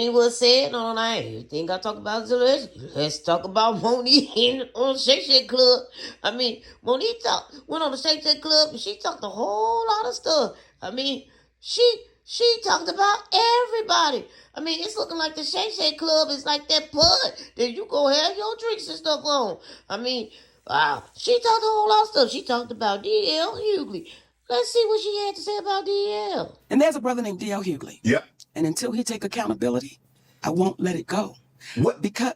was said on everything I talk about is let's talk about Monique on Shay Shay Club. I mean, Monique went on the Shay Shay Club and she talked a whole lot of stuff. I mean, she talked about everybody. I mean, it's looking like the Shay Shay Club is like that pub that you go have your drinks and stuff on. I mean, wow, she talked a whole lot of stuff. She talked about DL Hughley. Let's see what she had to say about DL. And there's a brother named DL Hughley. Yeah. And until he take accountability, I won't let it go. What? Because,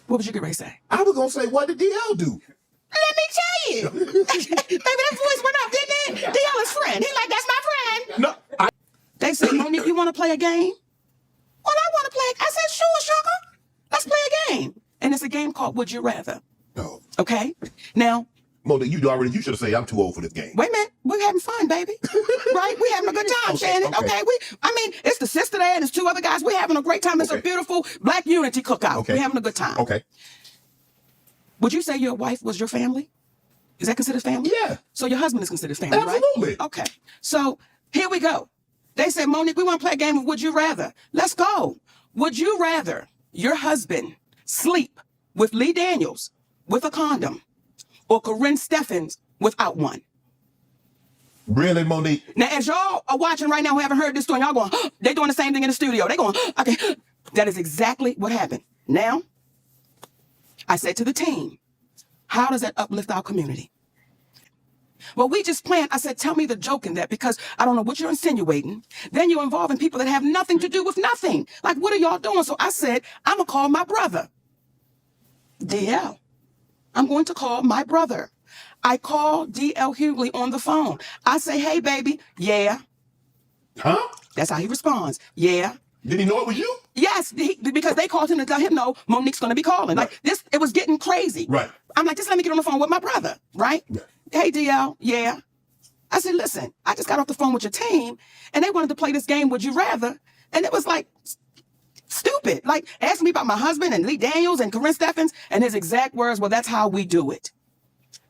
what was you going to say? I was going to say, what did DL do? Let me tell you. Baby, that voice went up, didn't it? DL is friend. He like, that's my friend. No. They said, Monique, you want to play a game? Well, I want to play. I said, sure, sugar. Let's play a game. And it's a game called Would You Rather. No. Okay? Now, Monique, you should have said I'm too old for this game. wait a minute. We're having fun, baby. Right? We're having a good time, Shannon. Okay. It's the sister there and there's two other guys. We're having a great time. It's a beautiful Black unity cookout. Okay. We're having a good time. Okay. Would you say your wife was your family? Is that considered family? Yeah. So your husband is considered family, Absolutely. right? Okay. So here we go. They said, Monique, we want to play a game of Would You Rather. Let's go. Would you rather your husband sleep with Lee Daniels with a condom or Corinne Steffens without one? Really, Monique? Now, as y'all are watching right now who haven't heard this story, y'all going, they're doing the same thing in the studio. They're going, okay. That is exactly what happened. Now, I said to the team, how does that uplift our community? Well, we just planned. I said, tell me the joke in that because I don't know what you're insinuating. Then you're involving people that have nothing to do with nothing. Like, what are y'all doing? So I said, I'm going to call my brother. DL. I'm going to call my brother. I call DL Hughley on the phone. I say, hey, baby. Yeah. Huh? That's how he responds. Yeah. Did he know it was you? Yes, because they called him to tell him, no, Monique's going to be calling. Right. Like this, it was getting crazy. Right. I'm like, just let me get on the phone with my brother, right? Yeah. Hey, DL, yeah. I said, listen, I just got off the phone with your team, and they wanted to play this game, Would You Rather? And it was like stupid. Like, asking me about my husband and Lee Daniels and Corinne Steffens, and his exact words, well, that's how we do it.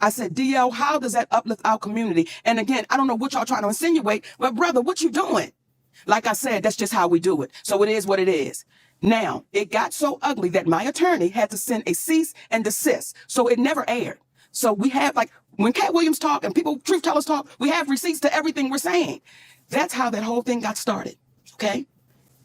I said, DL, how does that uplift our community? And again, I don't know what y'all trying to insinuate, but brother, what you doing? Like I said, that's just how we do it. So it is what it is. Now, it got so ugly that my attorney had to send a cease and desist. So it never aired. So we have, like, when Cat Williams talk and people, truth tellers talk, we have receipts to everything we're saying. That's how that whole thing got started. Okay?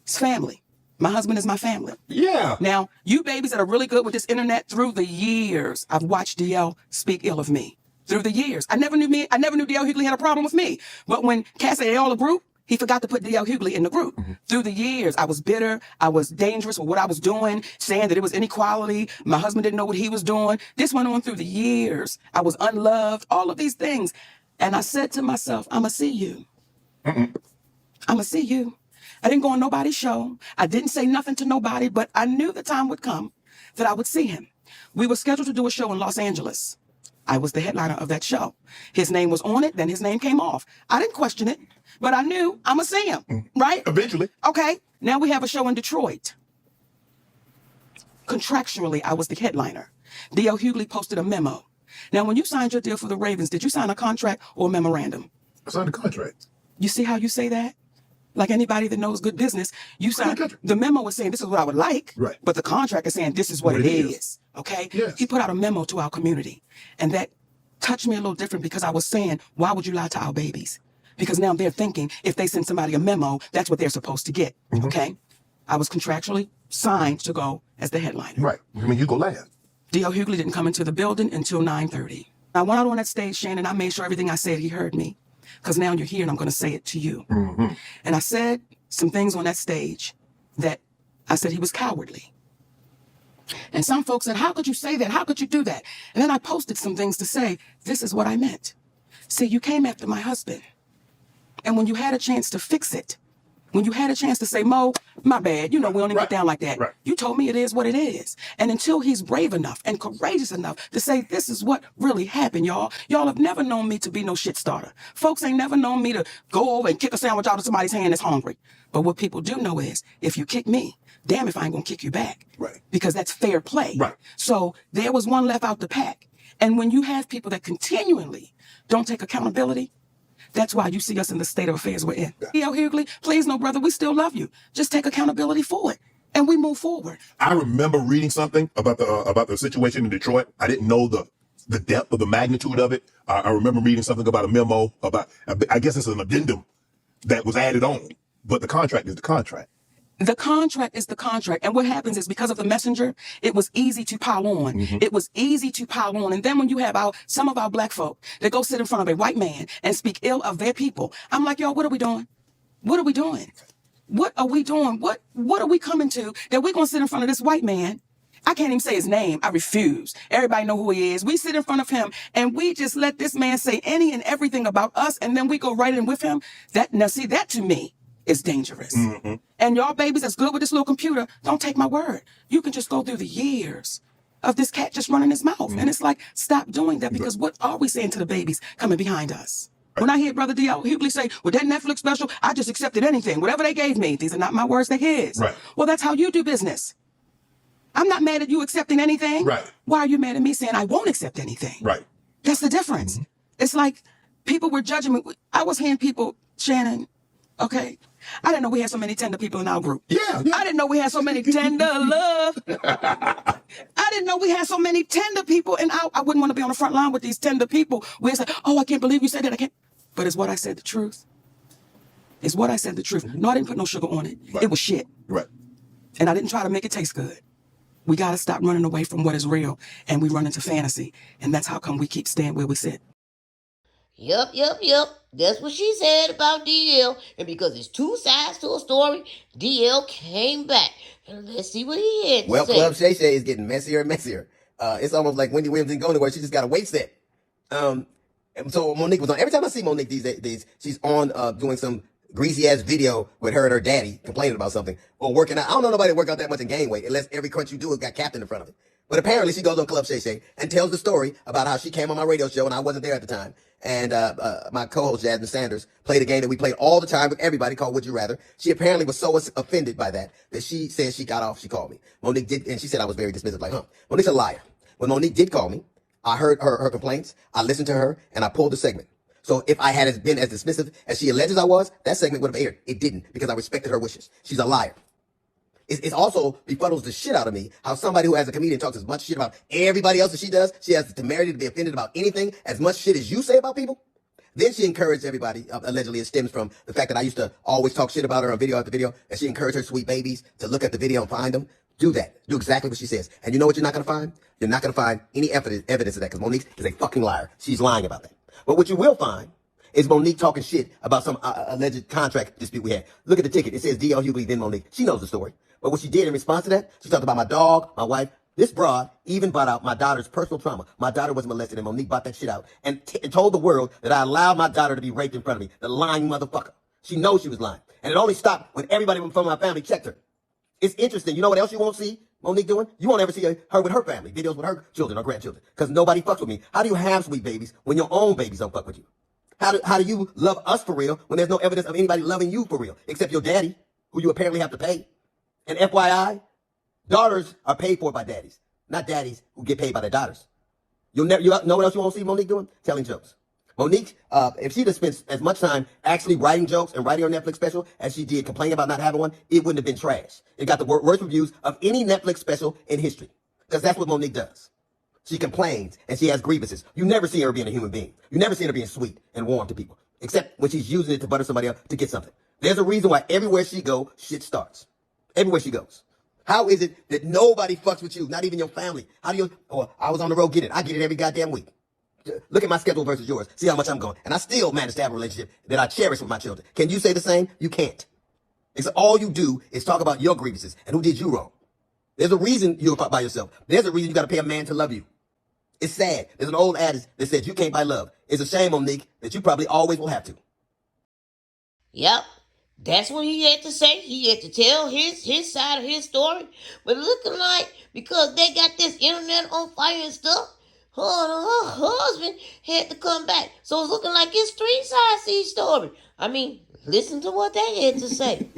It's family. My husband is my family. Yeah. Now, you babies that are really good with this internet, through the years, I've watched DL speak ill of me. Through the years. I never knew DL Hughley had a problem with me. But when Cat said they all a group, he forgot to put DL Hughley in the group. Mm-hmm. Through the years, I was bitter. I was dangerous with what I was doing, saying that it was inequality. My husband didn't know what he was doing. This went on through the years. I was unloved, all of these things. And I said to myself, I'm going to see you. I'm going to see you. I didn't go on nobody's show. I didn't say nothing to nobody, but I knew the time would come that I would see him. We were scheduled to do a show in Los Angeles. I was the headliner of that show. His name was on it, then his name came off. I didn't question it, but I knew I'm going to see him, right? Eventually. Okay, now we have a show in Detroit. Contractually, I was the headliner. DL Hughley posted a memo. Now, when you signed your deal for the Ravens, did you sign a contract or a memorandum? I signed a contract. You see how you say that? Like anybody that knows good business, you sign the memo was saying this is what I would like, right? But the contract is saying this is what it is. Okay? Yes. He put out a memo to our community, and that touched me a little different because I was saying, why would you lie to our babies? Because now they're thinking if they send somebody a memo, that's what they're supposed to get. Mm-hmm. Okay? I was contractually signed to go as the headliner. Right. I mean, you go last. DL Hughley didn't come into the building until 9:30. I went out on that stage, Shannon. I made sure everything I said, he heard me. Because now you're here and I'm going to say it to you. Mm-hmm. And I said some things on that stage that I said he was cowardly. And some folks said, how could you say that? How could you do that? And then I posted some things to say, this is what I meant. See, you came after my husband. And when you had a chance to fix it, when you had a chance to say, Mo, my bad, we don't get down like that. Right. You told me it is what it is. And until he's brave enough and courageous enough to say, this is what really happened, y'all. Y'all have never known me to be no shit starter. Folks ain't never known me to go over and kick a sandwich out of somebody's hand that's hungry. But what people do know is, if you kick me, damn if I ain't gonna kick you back. Right. Because that's fair play. Right. So there was one left out the pack. And when you have people that continually don't take accountability, That's why you see us in the state of affairs we're in. DL Hughley, please, no, brother, we still love you. Just take accountability for it, and we move forward. I remember reading something about the situation in Detroit. I didn't know the depth of the magnitude of it. I remember reading something about a memo about, I guess it's an addendum that was added on, but the contract is the contract. The contract is the contract. And what happens is because of the messenger, it was easy to pile on. It was easy to pile on. And then when you have some of our black folk that go sit in front of a white man and speak ill of their people, I'm like, y'all, what are we doing? What are we doing? What are we doing? What are we coming to that we're going to sit in front of this white man? I can't even say his name. I refuse. Everybody know who he is. We sit in front of him and we just let this man say any and everything about us. And then we go right in with him. That to me is dangerous. And y'all babies that's good with this little computer, don't take my word. You can just go through the years of this cat just running his mouth. And it's like, stop doing that, because what are we saying to the babies coming behind us? When I hear Brother DL Hughley say, well, that Netflix special, I just accepted anything, whatever they gave me. These are not my words, they're his. Right. Well, that's how you do business. I'm not mad at you accepting anything. Right. Why are you mad at me saying I won't accept anything? Right. That's the difference. It's like people were judging me. I was hearing people, Shannon, okay, I didn't know we had so many tender people in our group. Yeah. I didn't know we had so many tender love. I didn't know we had so many tender people, and I wouldn't want to be on the front line with these tender people where it's like, oh, I can't believe you said that. I can't. But is what I said the truth? Is what I said the truth? No, I didn't put no sugar on it. Right. It was shit. Right. And I didn't try to make it taste good. We got to stop running away from what is real, and we run into fantasy. And that's how come we keep staying where we sit. Yup. That's what she said about DL. And because it's two sides to a story, DL came back. And let's see what he had to Well, say. Club Shay is getting messier and messier. It's almost like Wendy Williams didn't go anywhere. She just got a weight set. And so Monique was on. Every time I see Monique these days, she's on doing some greasy ass video with her and her daddy complaining about something or working out. I don't know nobody that work out that much and gain weight unless every crunch you do has got Captain in front of it. But apparently she goes on Club Shay and tells the story about how she came on my radio show and I wasn't there at the time. And my co-host Jasmine Sanders played a game that we played all the time with everybody called Would You Rather. She apparently was so offended by that she said she got off. She called me. Monique did, and she said I was very dismissive, like, Monique's a liar. When Monique did call me, I heard her complaints, I listened to her, and I pulled the segment. So if I had been as dismissive as she alleges I was, that segment would have aired. It didn't, because I respected her wishes. She's a liar. It also befuddles the shit out of me how somebody who, as a comedian, talks as much shit about everybody else as she does. She has the temerity to be offended about anything, as much shit as you say about people. Then she encouraged everybody, allegedly it stems from the fact that I used to always talk shit about her on video after video, and she encouraged her sweet babies to look at the video and find them. Do that. Do exactly what she says. And you know what you're not going to find? You're not going to find any evidence of that, because Monique is a fucking liar. She's lying about that. But what you will find is Monique talking shit about some alleged contract dispute we had. Look at the ticket. It says DL Hughley, then Monique. She knows the story. But what she did in response to that, she talked about my dog, my wife. This broad even brought out my daughter's personal trauma. My daughter was molested, and Monique brought that shit out and told the world that I allowed my daughter to be raped in front of me. The lying motherfucker. She knows she was lying. And it only stopped when everybody from my family checked her. It's interesting. You know what else you won't see Monique doing? You won't ever see her with her family, videos with her children or grandchildren, because nobody fucks with me. How do you have sweet babies when your own babies don't fuck with you? How do you love us for real when there's no evidence of anybody loving you for real, except your daddy, who you apparently have to pay? And FYI, daughters are paid for by daddies, not daddies who get paid by their daughters. You know what else you won't see Monique doing? Telling jokes. Monique, if she'd have spent as much time actually writing jokes and writing her Netflix special as she did complaining about not having one, it wouldn't have been trash. It got the worst reviews of any Netflix special in history, because that's what Monique does. She complains and she has grievances. You never see her being a human being. You never see her being sweet and warm to people, except when she's using it to butter somebody up to get something. There's a reason why everywhere she goes, shit starts. Everywhere she goes. How is it that nobody fucks with you, not even your family? How do you, I was on the road, get it. I get it every goddamn week. Look at my schedule versus yours. See how much I'm going. And I still manage to have a relationship that I cherish with my children. Can you say the same? You can't. It's all you do is talk about your grievances and who did you wrong. There's a reason you're by yourself. There's a reason you got to pay a man to love you. It's sad. There's an old adage that says you can't buy love. It's a shame, Monique, that you probably always will have to. Yep. That's what he had to say. He had to tell his side of his story. But looking like, because they got this internet on fire and stuff, her and her husband had to come back. So it's looking like it's three sides to each story. I mean, listen to what they had to say.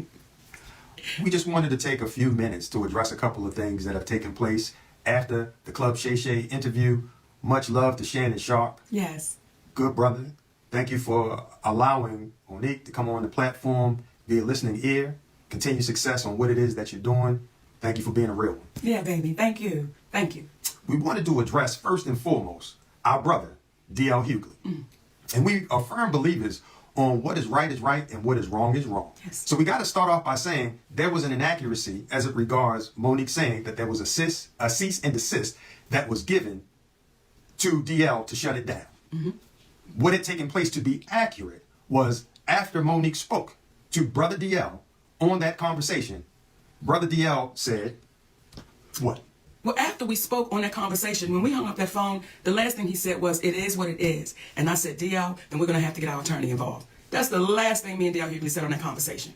We just wanted to take a few minutes to address a couple of things that have taken place after the Club Shay interview. Much love to Shannon Sharp. Yes. Good brother. Thank you for allowing Monique to come on the platform, be a listening ear, continue success on what it is that you're doing. Thank you for being a real one. Yeah, baby. Thank you. Thank you. We wanted to address first and foremost our brother, DL Hughley. And we are firm believers on what is right and what is wrong is wrong. Yes. So we got to start off by saying there was an inaccuracy as it regards Monique saying that there was a cease and desist that was given to DL to shut it down. What had taken place, to be accurate, was after Monique spoke to Brother DL on that conversation, Brother DL said, what? Well, after we spoke on that conversation, when we hung up that phone, the last thing he said was, "It is what it is." And I said, "DL, then we're going to have to get our attorney involved." That's the last thing me and DL Hughley said on that conversation.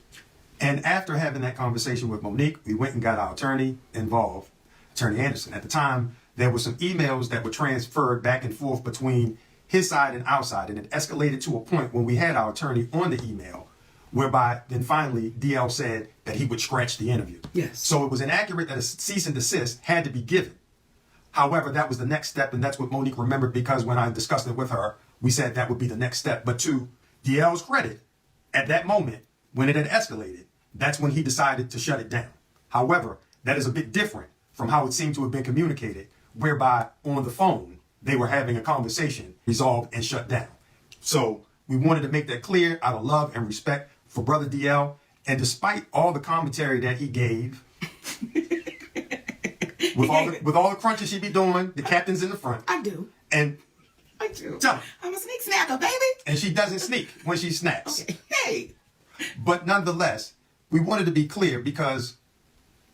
And after having that conversation with Monique, we went and got our attorney involved, Attorney Anderson. At the time, there were some emails that were transferred back and forth between his side and our side, and it escalated to a point when we had our attorney on the email, whereby then finally DL said that he would scratch the interview. Yes. So it was inaccurate that a cease and desist had to be given. However, that was the next step, and that's what Monique remembered, because when I discussed it with her, we said that would be the next step. But to DL's credit, at that moment, when it had escalated, that's when he decided to shut it down. However, that is a bit different from how it seemed to have been communicated, whereby on the phone, they were having a conversation, resolved, and shut down. So we wanted to make that clear out of love and respect for Brother DL. And despite all the commentary that he gave, with all the crunches she be doing, the captain's in the front. I do. And I do. Tell me. I'm a sneak snacker, baby. And she doesn't sneak when she snacks. Okay. Hey. But nonetheless, we wanted to be clear, because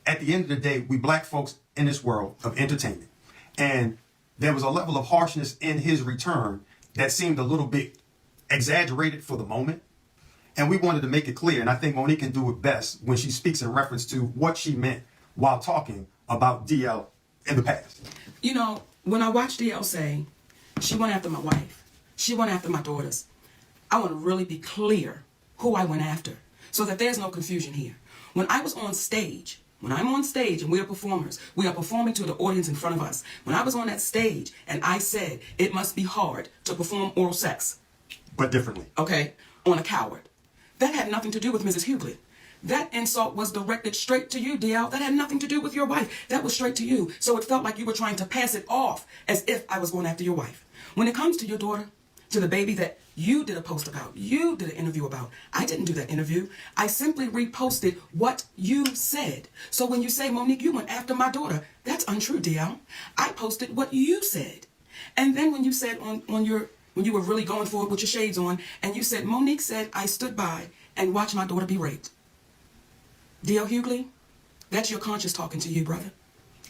at the end of the day, we black folks in this world of entertainment. And there was a level of harshness in his return that seemed a little bit exaggerated for the moment. And we wanted to make it clear, and I think Monique can do it best when she speaks in reference to what she meant while talking about DL in the past. You know, when I watched DL say, she went after my wife, she went after my daughters, I want to really be clear who I went after so that there's no confusion here. When I was on stage, when I'm on stage and we are performers, we are performing to the audience in front of us. When I was on that stage and I said it must be hard to perform oral sex, But differently. okay, on a coward, that had nothing to do with Mrs. Hughley. That insult was directed straight to you, DL. That had nothing to do with your wife. That was straight to you. So it felt like you were trying to pass it off as if I was going after your wife. When it comes to your daughter, to the baby that you did a post about, you did an interview about, I didn't do that interview. I simply reposted what you said. So when you say, Monique, you went after my daughter, that's untrue, DL. I posted what you said. And then when you said when you were really going for it with your shades on, and you said, Monique said I stood by and watched my daughter be raped. DL Hughley, that's your conscience talking to you, brother.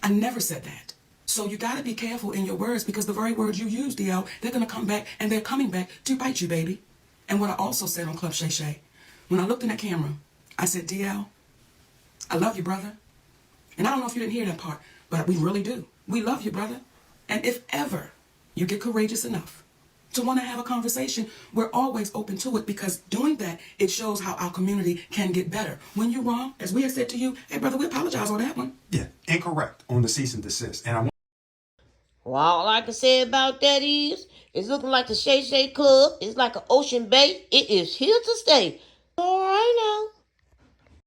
I never said that. So you got to be careful in your words, because the very words you use, DL, they're going to come back, and they're coming back to bite you, baby. And what I also said on Club Shay, when I looked in that camera, I said, DL, I love you, brother. And I don't know if you didn't hear that part, but we really do. We love you, brother. And if ever you get courageous enough to want to have a conversation, we're always open to it, because doing that, it shows how our community can get better. When you're wrong, as we have said to you, hey, brother, we apologize on that one. Yeah, incorrect on the cease and desist. And I Well, all I can say about that is, it's looking like the Shay Club. It's like an ocean bay. It is here to stay. All right now.